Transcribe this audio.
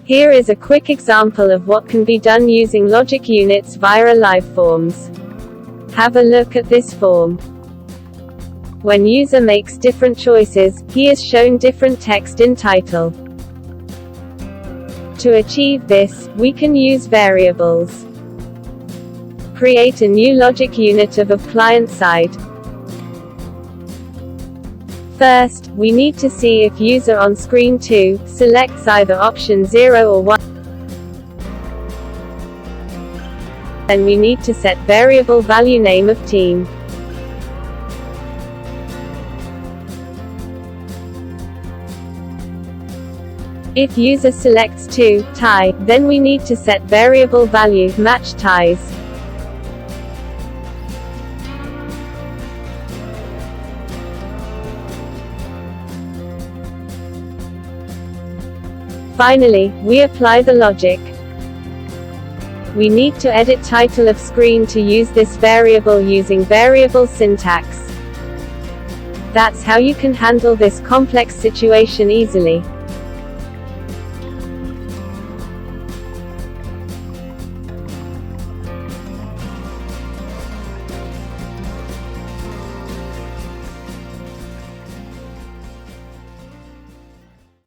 Here is a quick example of what can be done using logic units via Aliveforms. Have a look at this form. When user makes different choices, he is shown different text in title. To achieve this, we can use variables. Create a new logic unit of client side. First, we need to see if user on screen 2 selects either option 0 or 1. Then we need to set variable value name of team. If user selects 2 tie, then we need to set variable value match ties. Finally, we apply the logic. We need to edit title of screen to use this variable using variable syntax. That's how you can handle this complex situation easily.